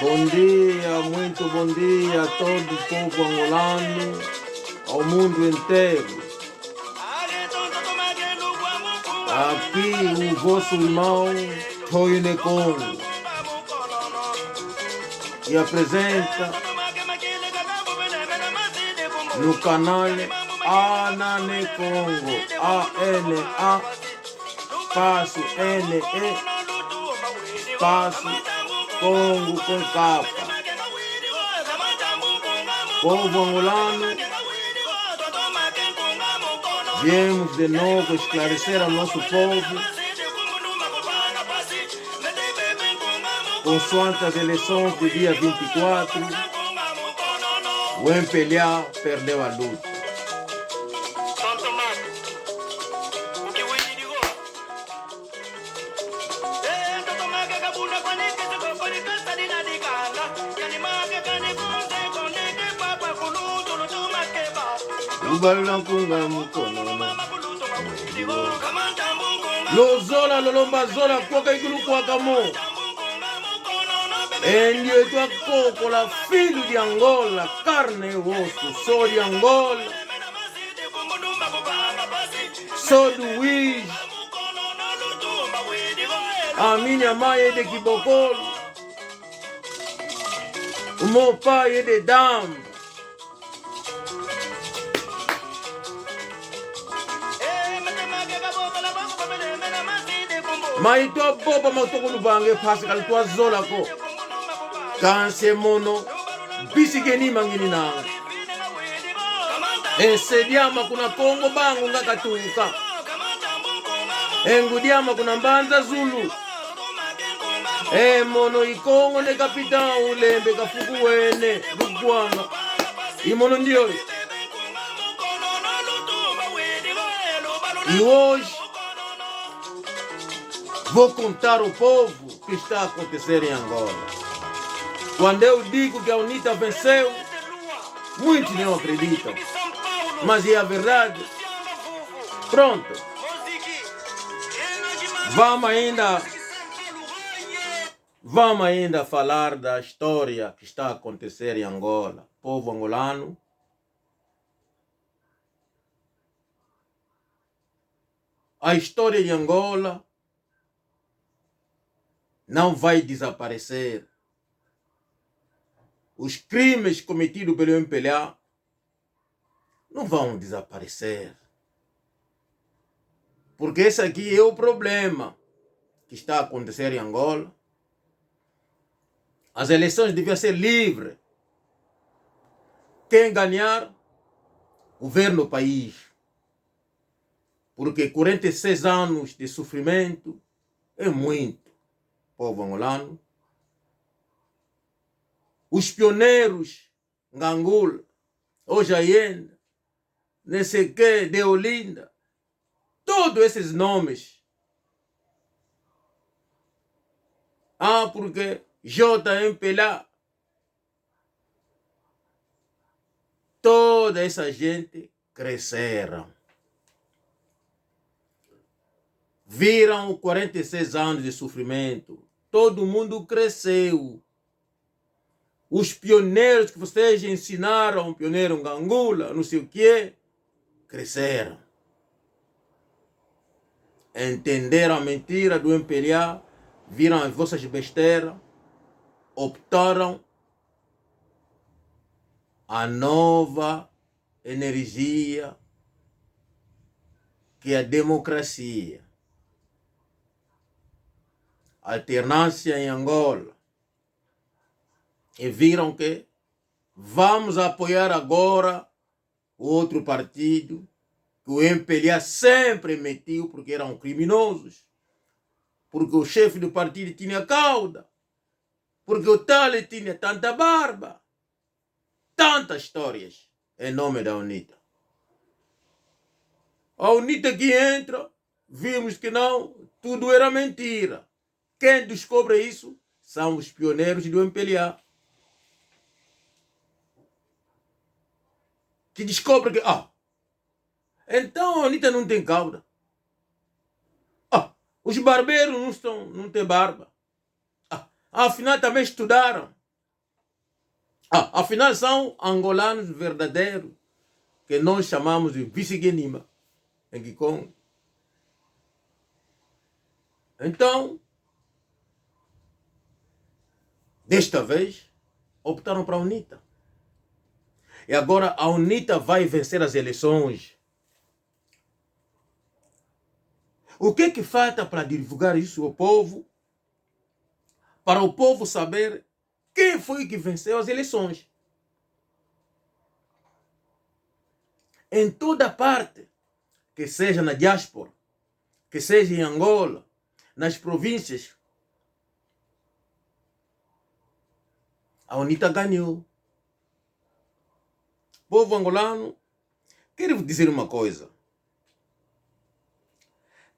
Bom dia, muito bom dia a todo o povo angolano, ao mundo inteiro. Aqui o vosso irmão Toine Congo e apresenta no canal Anane Congo, ANA espaço NE espaço Congo com capa. Povo angolano, viemos de novo esclarecer ao nosso povo consoante as eleições do dia 24, o MPLA perdeu a luta. Lozola lolomba zola kwaka ikulu kwaka mo endio etua coco la filho de Angola, carne e osso, sou de Angola, sou do Luiz, a minha mãe é de Kibokolo, o meu pai é de Dam. Mas tua boba motoko no bangue pascal tua zola ko kanse mono bisigeni mangini na ensediama kuna Kongo bangu ngakatunka engudiama kuna Mbanza Zulu mono ikongo ne kapitan ulembe kafuku wene lugwanga imono ndio e hoje vou contar ao povo o que está a acontecer em Angola. Quando eu digo que a UNITA venceu, muitos não acreditam. Mas é a verdade. Pronto. Vamos ainda falar da história que está a acontecer em Angola. Povo angolano, a história de Angola não vai desaparecer. Os crimes cometidos pelo MPLA não vão desaparecer. Porque esse aqui é o problema que está a acontecer em Angola. As eleições deviam ser livres. Quem ganhar, governa o país. Porque 46 anos de sofrimento é muito. Povo angolano, os pioneiros em Angola, hoje ainda, não sei que, de Olinda, todos esses nomes. Porque JMPLA, toda essa gente cresceram. Viram 46 anos de sofrimento. Todo mundo cresceu. Os pioneiros que vocês ensinaram, pioneiro em Angola, não sei o que, cresceram. Entenderam a mentira do MPLA, viram as vossas besteiras, optaram a nova energia que é a democracia. Alternância em Angola. E viram que vamos apoiar agora o outro partido que o MPLA sempre metiu porque eram criminosos, porque o chefe do partido tinha cauda, porque o tal tinha tanta barba, tantas histórias em nome da UNITA. A UNITA que entra, vimos que não, tudo era mentira. Quem descobre isso são os pioneiros do MPLA. Que descobre que, então a UNITA não tem cauda. Os barbeiros não têm barba. Afinal também estudaram. Afinal, são angolanos verdadeiros, que nós chamamos de vice-guinima, em Kikongo. Então, desta vez, optaram para a UNITA. E agora a UNITA vai vencer as eleições. O que é que falta para divulgar isso ao povo? Para o povo saber quem foi que venceu as eleições. Em toda parte, que seja na diáspora, que seja em Angola, nas províncias, a UNITA ganhou. Povo angolano, quero dizer uma coisa.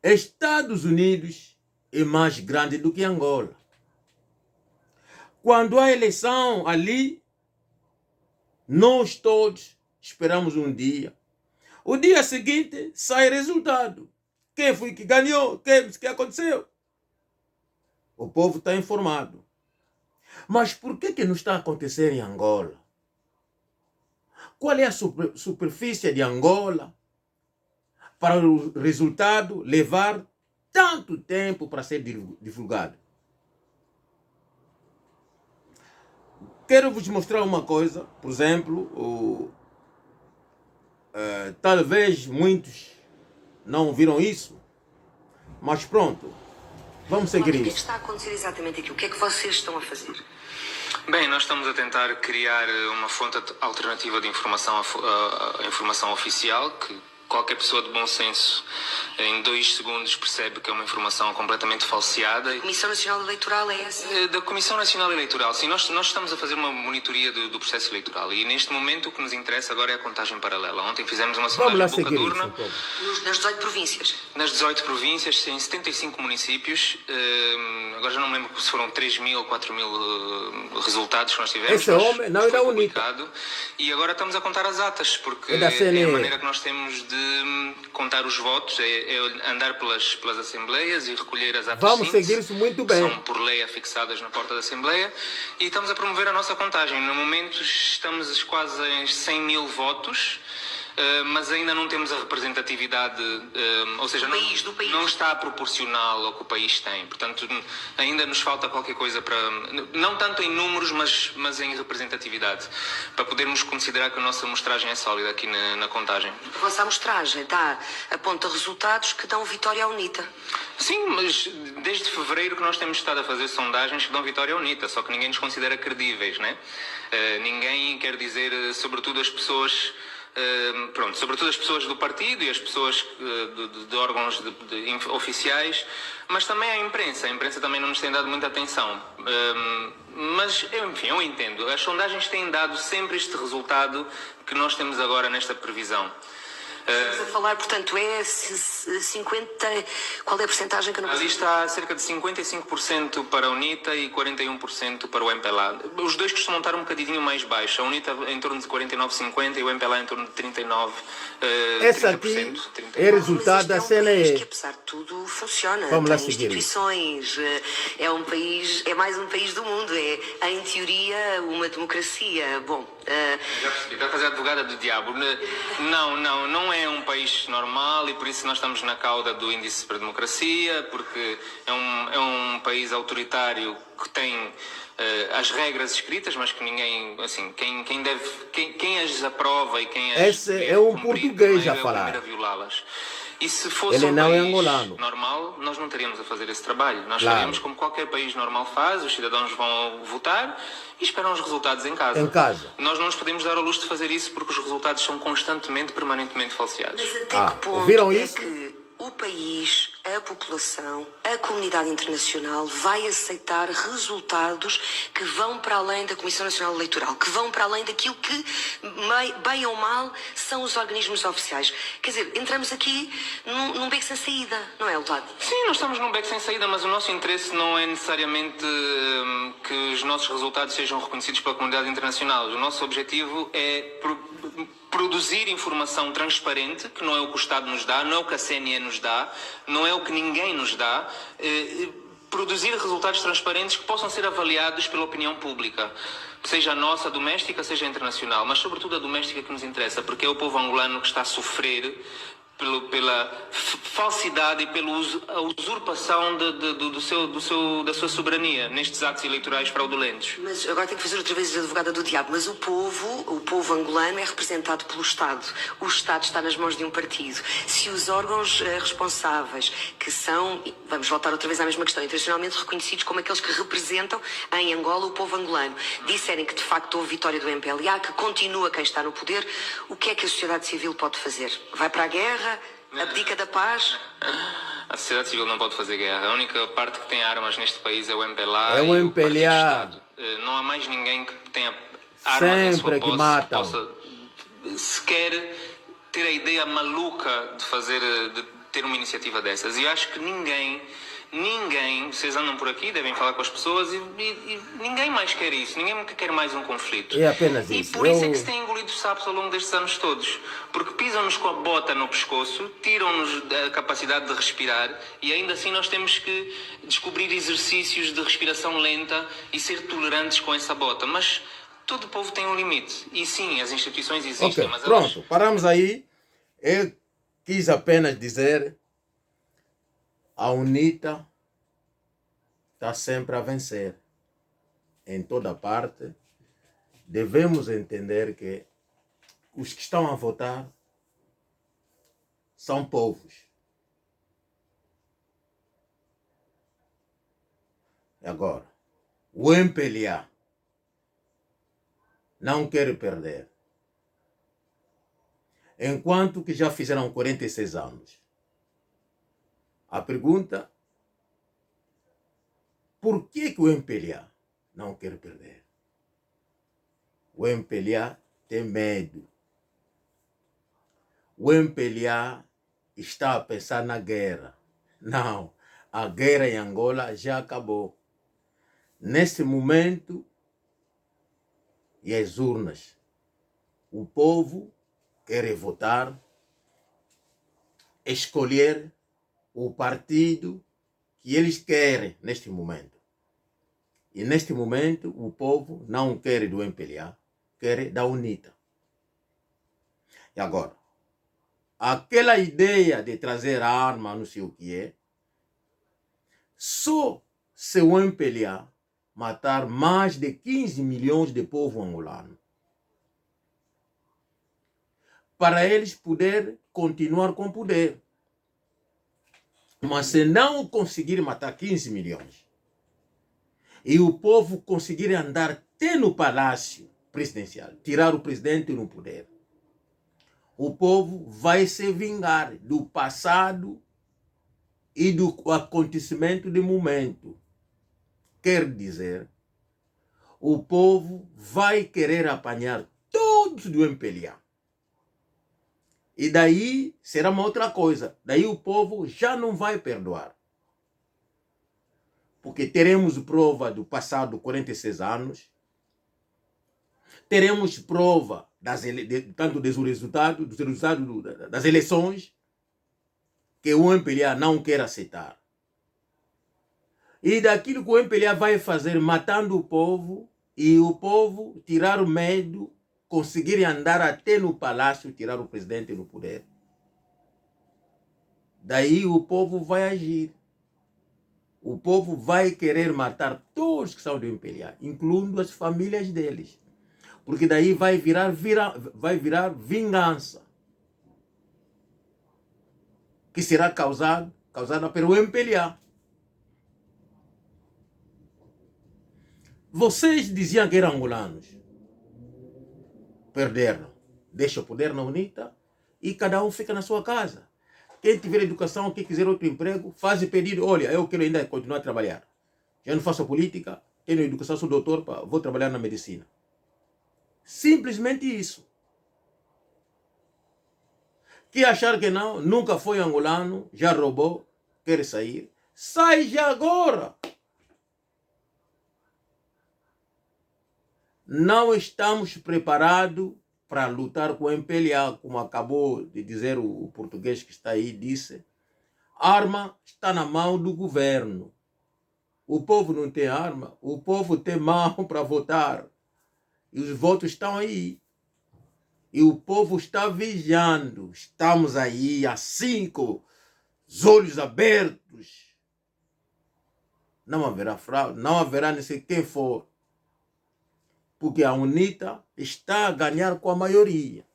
Estados Unidos é mais grande do que Angola. Quando há eleição ali, nós todos esperamos um dia. O dia seguinte sai resultado. Quem foi que ganhou? O que aconteceu? O povo está informado. Mas por que não está a acontecer em Angola? Qual é a superfície de Angola para o resultado levar tanto tempo para ser divulgado? Quero vos mostrar uma coisa, por exemplo, talvez muitos não viram isso, mas pronto, vamos seguir isso. O que é que está a acontecer exatamente aqui? O que é que vocês estão a fazer? Bem, nós estamos a tentar criar uma fonte alternativa de informação, a informação oficial, que qualquer pessoa de bom senso em 2 segundos percebe que é uma informação completamente falseada. A Comissão Nacional Eleitoral é essa? Da Comissão Nacional Eleitoral, sim. Nós estamos a fazer uma monitoria do processo eleitoral e neste momento o que nos interessa agora é a contagem paralela. Ontem fizemos uma sondagem boca de urna. Nas 18 províncias? Nas 18 províncias, em 75 municípios. Agora já não me lembro se foram 3.000 ou 4.000 resultados que nós tivemos. Esse homem não é da UNITA. E agora estamos a contar as atas, porque é a maneira que nós temos de contar os votos, é andar pelas assembleias e recolher as atas. Vamos seguir isso muito bem. São por lei afixadas na porta da Assembleia e estamos a promover a nossa contagem. No momento estamos quase em 100.000 votos. Mas ainda não temos a representatividade, ou seja, do país. Não está proporcional ao que o país tem. Portanto, ainda nos falta qualquer coisa para, não tanto em números, mas em representatividade, para podermos considerar que a nossa amostragem é sólida aqui na contagem. A vossa amostragem aponta resultados que dão vitória à UNITA. Sim, mas desde fevereiro que nós temos estado a fazer sondagens que dão vitória à UNITA, só que ninguém nos considera credíveis, né? Ninguém quer dizer, sobretudo as pessoas... sobretudo as pessoas do partido e as pessoas de órgãos oficiais, mas também a imprensa também não nos tem dado muita atenção. Mas, enfim, eu entendo. As sondagens têm dado sempre este resultado que nós temos agora nesta previsão. Estamos a falar, portanto, é 50... Qual é a porcentagem que eu não Ali está cerca de 55% para a UNITA e 41% para o MPLA. Os dois costumam estar um bocadinho mais baixo. A UNITA em torno de 49,50% e o MPLA em torno de 39%. Essa aqui é resultado da CNE. Que, apesar de tudo, funciona. Vamos lá tem seguir instituições. É um país, é mais um país do mundo. É, em teoria, uma democracia. Bom... Já percebi, está a fazer a advogada do diabo. Não é um país normal e por isso nós estamos na cauda do índice para a democracia, porque é um país autoritário que tem as regras escritas, mas que ninguém, assim, quem as aprova e quem as esse é um português a falar. A violá-las. E se fosse Ele um não é país angolano. normal, nós não teríamos a fazer esse trabalho. Nós Claro. faríamos como qualquer país normal faz, os cidadãos vão votar e esperam os resultados em casa. Em casa. Nós não nos podemos dar ao luxo de fazer isso porque os resultados são constantemente, permanentemente falseados. Mas até que ponto ouviram é isso? que o país, a população, a comunidade internacional vai aceitar resultados que vão para além da Comissão Nacional Eleitoral, que vão para além daquilo que, bem ou mal, são os organismos oficiais? Quer dizer, entramos aqui num beco sem saída, não é, Leonardo? Sim, nós estamos num beco sem saída, mas o nosso interesse não é necessariamente que os nossos resultados sejam reconhecidos pela comunidade internacional. O nosso objetivo é produzir informação transparente, que não é o que o Estado nos dá, não é o que a CNE nos dá, não é o que ninguém nos dá, produzir resultados transparentes que possam ser avaliados pela opinião pública, seja a nossa, a doméstica, seja a internacional, mas sobretudo a doméstica que nos interessa, porque é o povo angolano que está a sofrer pela falsidade e pela usurpação da sua soberania nestes atos eleitorais fraudulentos. Mas agora tenho que fazer outra vez a advogada do diabo, mas o povo angolano é representado pelo Estado. O Estado está nas mãos de um partido. Se os órgãos responsáveis, que são, vamos voltar outra vez à mesma questão, internacionalmente reconhecidos como aqueles que representam em Angola o povo angolano, disserem que de facto houve vitória do MPLA, que continua quem está no poder, o que é que a sociedade civil pode fazer? Vai para a guerra? Abdica da paz? A sociedade civil não pode fazer guerra. A única parte que tem armas neste país é o MPLA. É o MPLA. Não há mais ninguém que tenha armas em sua posse, que matam. Possa sequer ter a ideia maluca de ter uma iniciativa dessas. E acho que ninguém, vocês andam por aqui, devem falar com as pessoas e ninguém mais quer isso, ninguém quer mais um conflito. É apenas isso. E por isso é que se tem engolido sapos ao longo destes anos todos, porque pisam-nos com a bota no pescoço, tiram-nos a capacidade de respirar e ainda assim nós temos que descobrir exercícios de respiração lenta e ser tolerantes com essa bota, mas todo o povo tem um limite. E sim, as instituições existem, Ok, mas pronto, paramos aí. Eu quis apenas dizer: a UNITA está sempre a vencer. Em toda parte, devemos entender que os que estão a votar são povos. Agora, o MPLA não quer perder. Enquanto que já fizeram 46 anos. A pergunta: por que o MPLA não quer perder? O MPLA tem medo. O MPLA está a pensar na guerra. Não, a guerra em Angola já acabou. Nesse momento, e as urnas, o povo quer votar, escolher o partido que eles querem neste momento. E neste momento o povo não quer do MPLA, quer da UNITA. E agora, aquela ideia de trazer arma, não sei o que é, só se o MPLA matar mais de 15 milhões de povo angolano, para eles poder continuar com o poder. Mas se não conseguir matar 15 milhões e o povo conseguir andar até no palácio presidencial, tirar o presidente no poder, o povo vai se vingar do passado e do acontecimento do momento. Quer dizer, o povo vai querer apanhar todos do MPLA. E daí será uma outra coisa. Daí o povo já não vai perdoar. Porque teremos prova do passado 46 anos. Teremos prova tanto dos resultados das eleições que o MPLA não quer aceitar. E daquilo que o MPLA vai fazer matando o povo e o povo tirar o medo, conseguir andar até no palácio, tirar o presidente no poder. Daí o povo vai agir. O povo vai querer matar todos que são do MPLA, incluindo as famílias deles. Porque daí vai virar vingança. Que será causada pelo MPLA. Vocês diziam que eram angolanos. Perderam. Deixa o poder na UNITA e cada um fica na sua casa. Quem tiver educação, quem quiser outro emprego, faz pedido. Olha, eu quero ainda continuar a trabalhar. Já não faço política, tenho educação, sou doutor, vou trabalhar na medicina. Simplesmente isso. Que achar que não, nunca foi angolano, já roubou, quer sair, sai já agora. Não estamos preparados para lutar com o MPLA, como acabou de dizer o português que está aí, disse. A arma está na mão do governo. o povo não tem arma, o povo tem mão para votar. E os votos estão aí. E o povo está vigiando. Estamos aí, assim, com os olhos abertos. Não haverá fraude, não haverá nem sei quem for. Porque a UNITA está a ganhar com a maioria.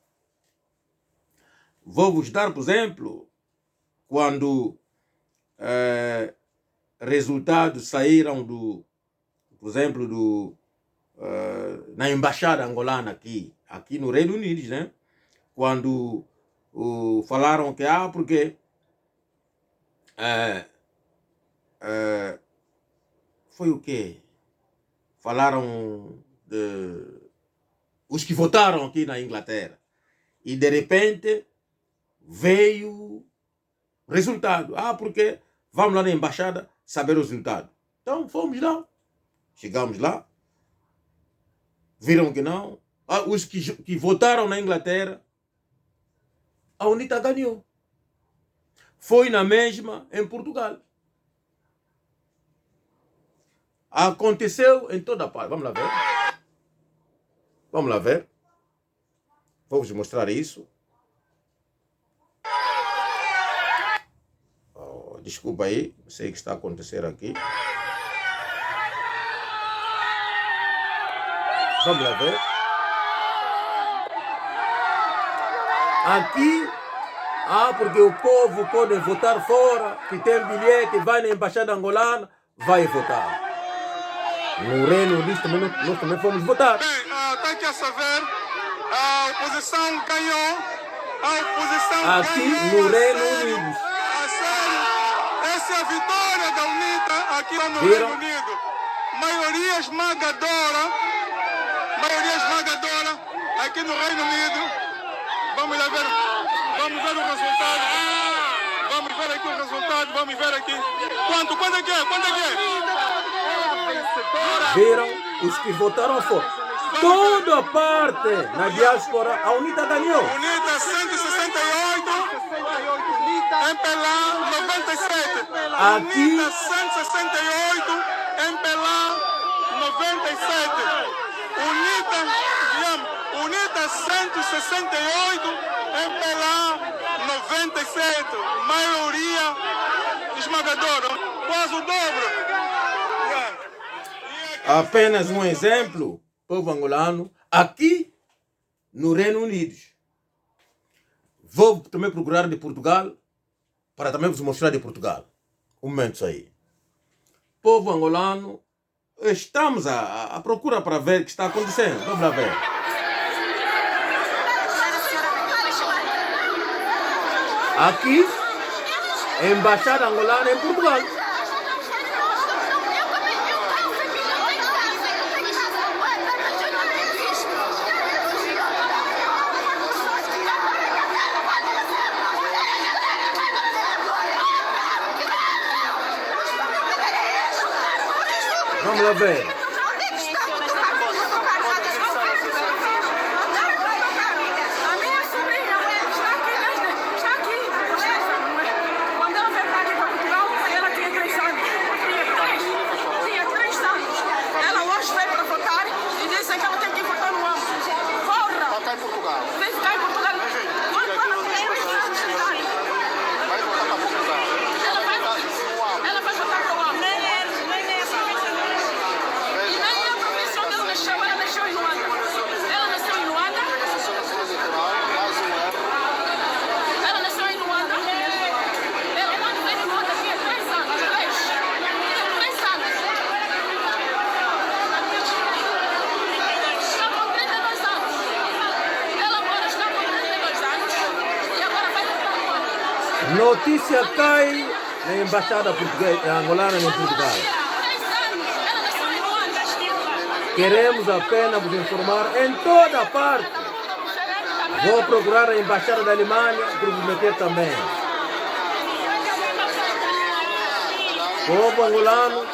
Vou-vos dar, por exemplo, quando resultados saíram por exemplo, na embaixada angolana aqui no Reino Unido, né? Quando falaram que porque foi o quê? Falaram os que votaram aqui na Inglaterra. E de repente veio resultado. Porque vamos lá na embaixada saber o resultado. Então fomos lá. Chegamos lá. Viram que não. Os que votaram na Inglaterra, a UNITA ganhou. Foi na mesma em Portugal. Aconteceu em toda a parte. Vamos lá ver. Vamos lá ver. Vou-vos mostrar isso. Desculpa aí, não sei o que está a acontecer aqui. Vamos lá ver. Aqui, porque o povo pode votar fora, que tem bilhete, vai na embaixada angolana, vai votar. No Reino Unido também, nós também fomos votar. Bem, está aqui a saber, a oposição ganhou. A oposição aqui ganhou, no Reino sério, Unido. a sério. Essa é a vitória da UNITA aqui no Viram? Reino Unido. Maioria esmagadora aqui no Reino Unido. Vamos lá ver, vamos ver o resultado. Vamos ver aqui o resultado, vamos ver aqui. Quanto é que é? Viram os que votaram fora. Toda a parte na diáspora, a UNITA ganhou. UNITA 168, MPLA 97. Aqui, UNITA 168, MPLA 97. UNITA 168, MPLA 97. Maioria esmagadora, quase o dobro. apenas um exemplo, povo angolano, aqui no Reino Unido. Vou também procurar de Portugal, para também vos mostrar de Portugal. Um momento aí. Povo angolano, estamos à procura para ver o que está acontecendo. Vamos lá ver. Aqui, embaixada angolana em Portugal. Vamos lá ver. Notícia cai na embaixada angolana em Portugal. Queremos apenas vos informar em toda a parte. Vou procurar a embaixada da Alemanha para vos meter também. Povo angolano,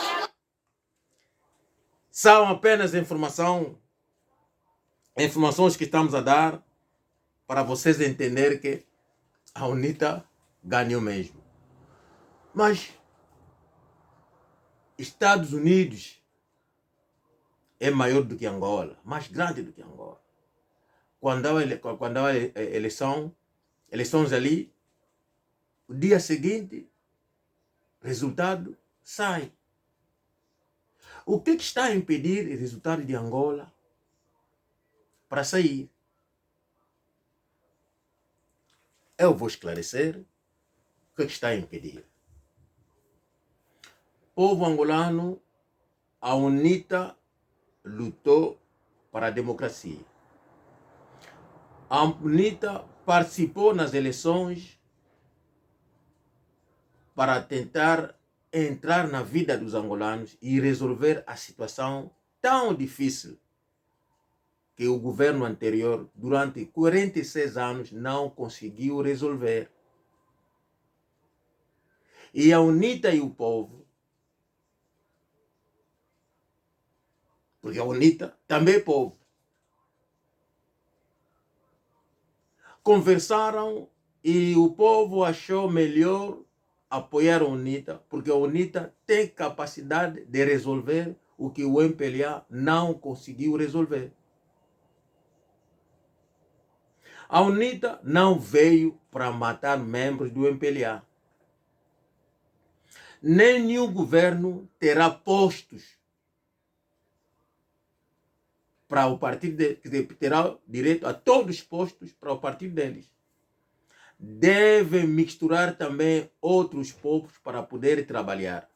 são apenas informações que estamos a dar para vocês entenderem que a UNITA ganhou mesmo. Mas Estados Unidos é maior do que Angola, mais grande do que Angola. Quando há eleições ali, o dia seguinte, resultado sai. O que está a impedir o resultado de Angola para sair? Eu vou esclarecer o que está a impedir. O povo angolano, a UNITA lutou para a democracia. A UNITA participou nas eleições para tentar entrar na vida dos angolanos e resolver a situação tão difícil que o governo anterior, durante 46 anos, não conseguiu resolver. E a UNITA e o povo, porque a UNITA também é povo, conversaram e o povo achou melhor apoiar a UNITA, porque a UNITA tem capacidade de resolver o que o MPLA não conseguiu resolver. A UNITA não veio para matar membros do MPLA. Nenhum governo terá postos para o partido, terá direito a todos os postos para o partido deles. Deve misturar também outros povos para poder trabalhar.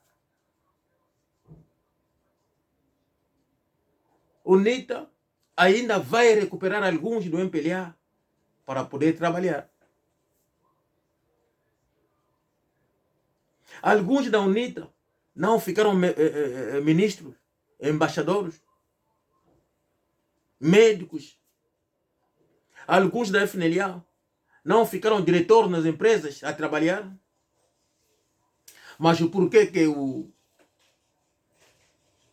UNITA ainda vai recuperar alguns do MPLA para poder trabalhar. Alguns da UNITA não ficaram ministros, embaixadores, médicos. Alguns da FNLA não ficaram diretores nas empresas a trabalhar. Mas por que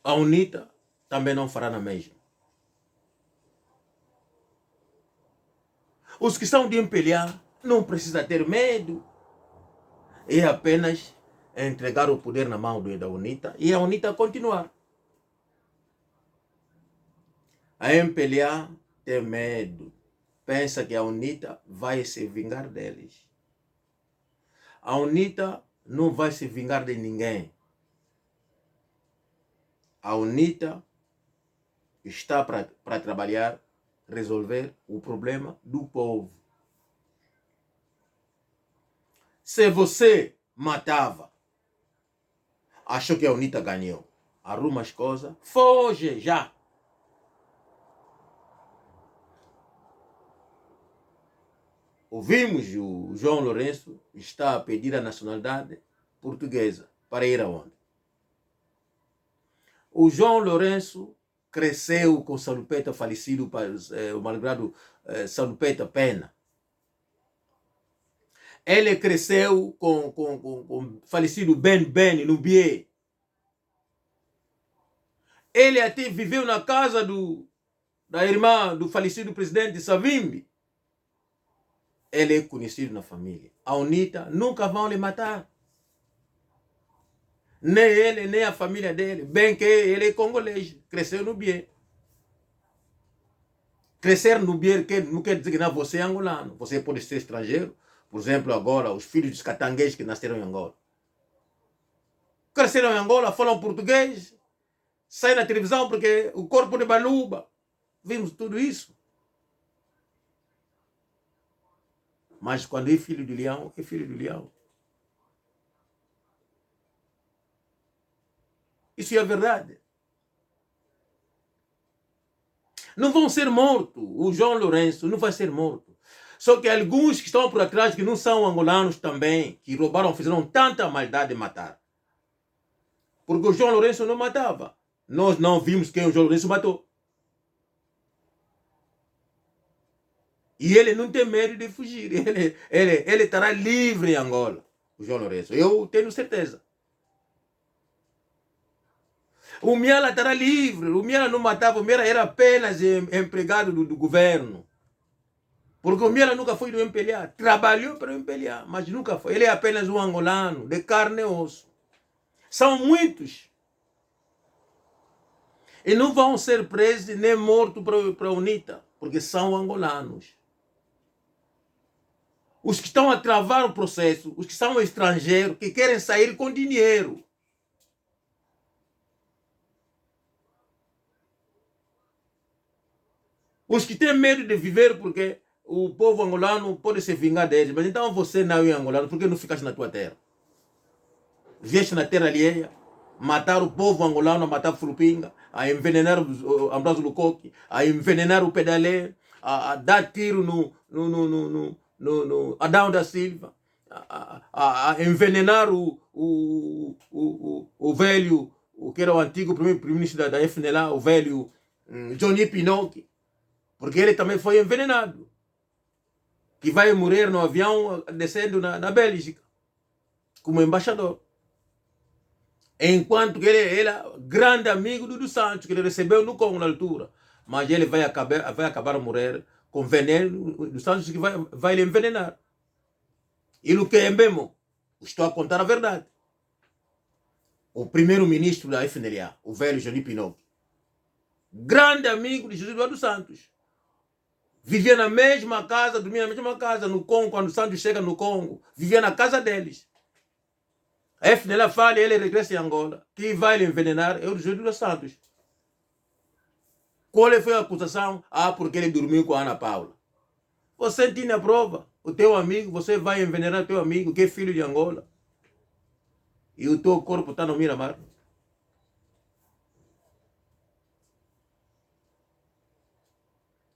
a UNITA também não fará na mesma? Os que são de MPLA não precisam ter medo. É apenas entregar o poder na mão da UNITA e a UNITA continuar. A MPLA tem medo. Pensa que a UNITA vai se vingar deles. A UNITA não vai se vingar de ninguém. A UNITA está para trabalhar, resolver o problema do povo. Se você matava, achou que a UNITA ganhou, arruma as coisas, foge já. Ouvimos o João Lourenço está a pedir a nacionalidade portuguesa para ir aonde? O João Lourenço cresceu com Salupeta falecido, o malgrado Salupeta Pena. Ele cresceu com falecido Ben Nubier. Ele até viveu na casa da irmã do falecido presidente Savimbi. Ele é conhecido na família. A UNITA nunca vão lhe matar. Nem ele, nem a família dele. Bem que ele é congolês. Cresceu no Bié. Crescer no Bié não quer dizer que não, você é angolano. Você pode ser estrangeiro. Por exemplo, agora, os filhos dos catanguês que nasceram em Angola. Cresceram em Angola, falam português. Saem na televisão porque o corpo de Baluba. Vimos tudo isso. Mas quando é filho de leão, é filho de leão. Isso é a verdade. Não vão ser mortos. O João Lourenço não vai ser morto. Só que alguns que estão por atrás, que não são angolanos também, que roubaram, fizeram tanta maldade de matar. Porque o João Lourenço não matava. Nós não vimos quem o João Lourenço matou. E ele não tem medo de fugir. Ele estará livre em Angola, o João Lourenço. Eu tenho certeza. O Miala estará livre. O Miala não matava. O Miala era apenas empregado do governo. Porque o Miala nunca foi do MPLA. Trabalhou para o MPLA, mas nunca foi. Ele é apenas um angolano, de carne e osso. São muitos E não vão ser presos nem mortos para a UNITA, porque são angolanos. Os que estão a travar o processo, os que são estrangeiros, que querem sair com dinheiro. Os que têm medo de viver porque o povo angolano pode se vingar deles. Mas então você não é angolano, por que não ficaste na tua terra? Vieste na terra alheia, matar o povo angolano, a matar Fulupinga, a envenenar o Ambroso Lukoki, a envenenar o Pedalé, a dar tiro no Adão da Silva, a envenenar o velho, o que era o antigo primeiro-ministro da FNLA, o velho Johnny Pinocchi, porque ele também foi envenenado, que vai morrer no avião descendo na Bélgica, como embaixador. Enquanto que ele era grande amigo do Santos, que ele recebeu no Congo na altura. Mas ele vai acabar morrer com veneno do Santos, que vai lhe envenenar. E o que é mesmo? Estou a contar a verdade. O primeiro-ministro da FNLA, o velho Johnny Pinocchi, grande amigo de José Eduardo Santos, vivia na mesma casa, dormia na mesma casa no Congo, quando o Santos chega no Congo, vivia na casa deles. A FNLA fala e ele regressa em Angola. Quem vai lhe envenenar é o José dos Santos. Qual foi a acusação? Porque ele dormiu com a Ana Paula. Você tinha a prova. O teu amigo, você vai envenenar o teu amigo, que é filho de Angola. E o teu corpo está no Miramar.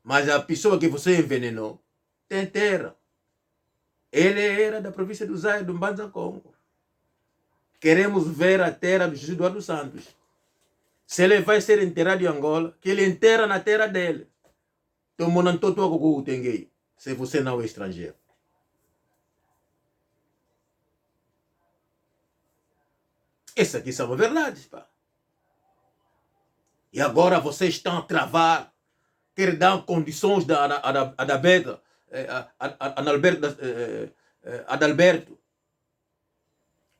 Mas a pessoa que você envenenou tem terra. Ele era da província do Zaire, do Mbanza Congo. Queremos ver a terra do José Eduardo Santos. Se ele vai ser enterrado em Angola, que ele enterra na terra dele. Se você não é estrangeiro. Essas aqui são verdades, pá. E agora vocês estão a travar, querem dar condições da Adalberto.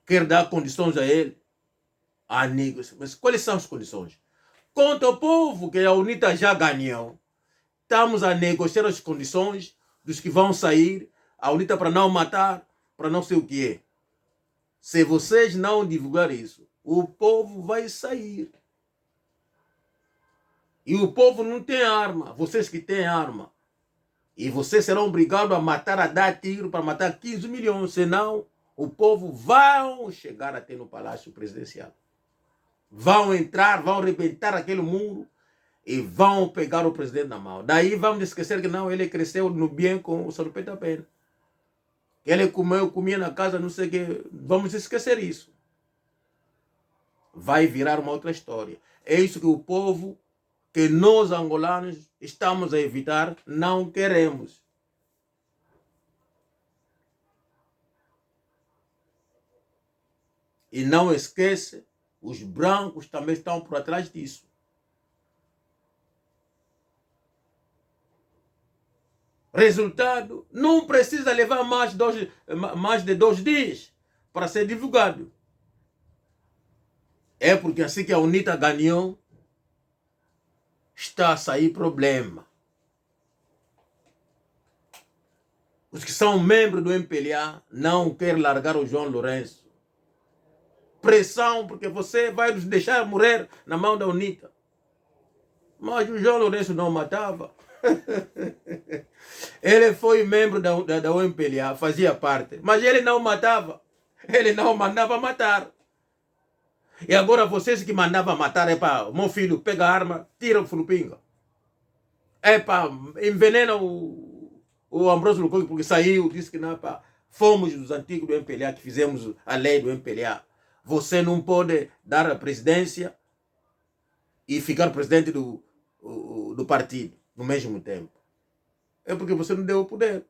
Quer dar condições a ele, a negros. Mas quais são as condições? Contra o povo que a UNITA já ganhou. Estamos a negociar as condições dos que vão sair, a UNITA para não matar, para não sei o que é. Se vocês não divulgar isso, o povo vai sair. E o povo não tem arma, vocês que têm arma. E vocês serão obrigados a matar, a dar tiro para matar 15 milhões, senão o povo vai chegar até no Palácio Presidencial. Vão entrar, vão arrebentar aquele muro e vão pegar o presidente na mão. Daí vamos esquecer que não, ele cresceu no bem com o Salopeta Pena. Ele comia na casa, não sei o que. Vamos esquecer isso. Vai virar uma outra história. É isso que o povo, que nós angolanos estamos a evitar, não queremos. E não esqueça, os brancos também estão por trás disso. Resultado, não precisa levar mais de 2 dias para ser divulgado. É porque assim que a UNITA ganhou, está a sair problema. Os que são membros do MPLA não querem largar o João Lourenço. Pressão, porque você vai nos deixar morrer na mão da UNITA. Mas o João Lourenço não matava. Ele foi membro da UMPLA, fazia parte. Mas ele não matava. Ele não mandava matar. E agora vocês que mandavam matar, meu filho, pega a arma, tira o Fulupinga. Envenena o Ambroso Lukoki, porque saiu, disse que não, fomos os antigos do MPLA que fizemos a lei do MPLA. Você não pode dar a presidência e ficar presidente do partido no mesmo tempo. É porque você não deu o poder.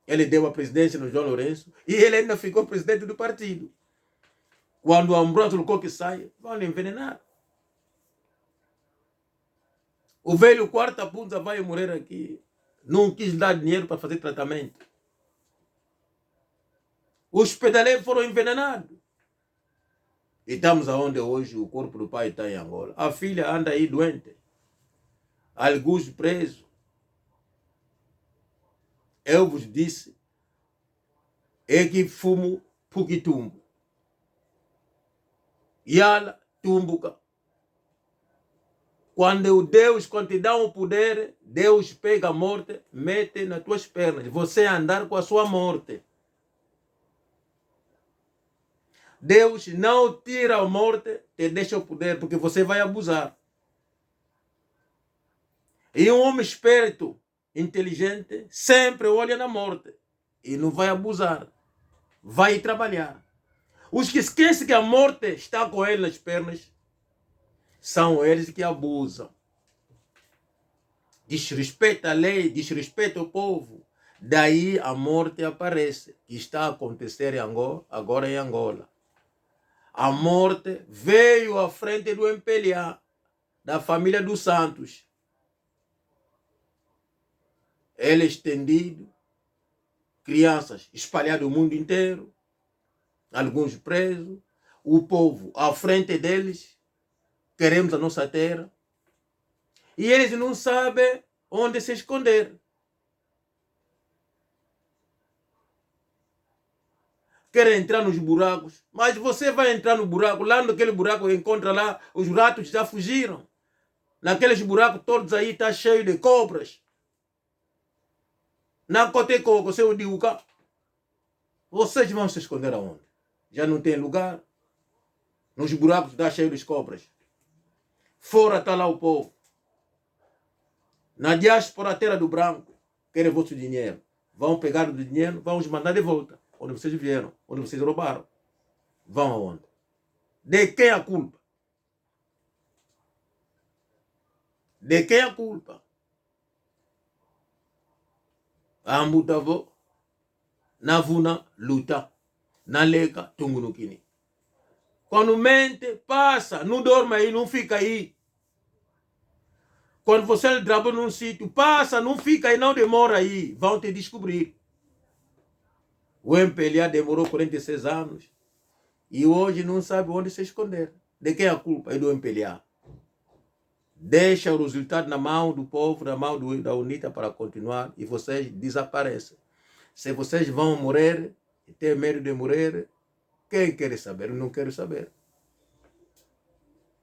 Ele deu a presidência no João Lourenço e ele ainda ficou presidente do partido. Quando o Ambroso Lukoki sai, vão lhe envenenar. O velho Quarta Punza vai morrer aqui. Não quis dar dinheiro para fazer tratamento. Os pedaleiros foram envenenados. E estamos aonde hoje o corpo do pai está em Angola. A filha anda aí doente. Alguns presos. Eu vos disse, é que fumo puquitumbo. Yala tumbuca. Quando Deus te dá um poder, Deus pega a morte, mete nas tuas pernas. Você andar com a sua morte. Deus não tira a morte, te deixa o poder, porque você vai abusar. E um homem esperto, inteligente, sempre olha na morte e não vai abusar. Vai trabalhar. Os que esquecem que a morte está com ele nas pernas, são eles que abusam. Desrespeita a lei, desrespeita o povo. Daí a morte aparece, que está a acontecer em Angola, agora em Angola. A morte veio à frente do MPLA, da família dos Santos. Ele estendido, crianças espalhadas no mundo inteiro, alguns presos, o povo à frente deles, queremos a nossa terra, e eles não sabem onde se esconder. Querem entrar nos buracos, mas você vai entrar no buraco, lá naquele buraco encontra lá, os ratos já fugiram. Naqueles buracos todos aí está cheio de cobras. Na Cotecoco, seu Diuca, vocês vão se esconder aonde? Já não tem lugar. Nos buracos está cheio de cobras. Fora está lá o povo. Na diáspora, a terra do branco, querem vosso dinheiro. Vão pegar o dinheiro, vão os mandar de volta. Onde vocês vieram, onde vocês roubaram. Vão aonde? De quem a culpa? De quem a culpa? Ambutavo, Navuna, luta, Nalega, Tungunukini. Quando mente, passa, não dorme aí, não fica aí. Quando você trabalha num sítio, passa, não fica aí, não demora aí. Vão te descobrir. O MPLA demorou 46 anos e hoje não sabe onde se esconder. De quem a culpa? É do MPLA. Deixa o resultado na mão do povo, na mão da UNITA para continuar e vocês desaparecem. Se vocês vão morrer e ter medo de morrer, quem quer saber? Eu não quero saber.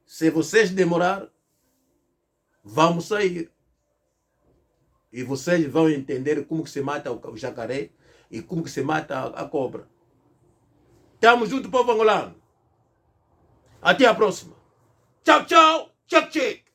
Se vocês demorar, vamos sair. E vocês vão entender como que se mata o jacaré e como que se mata a cobra. Tamo junto, povo angolano. Até a próxima. Tchau, tchau. Tchau, tchau.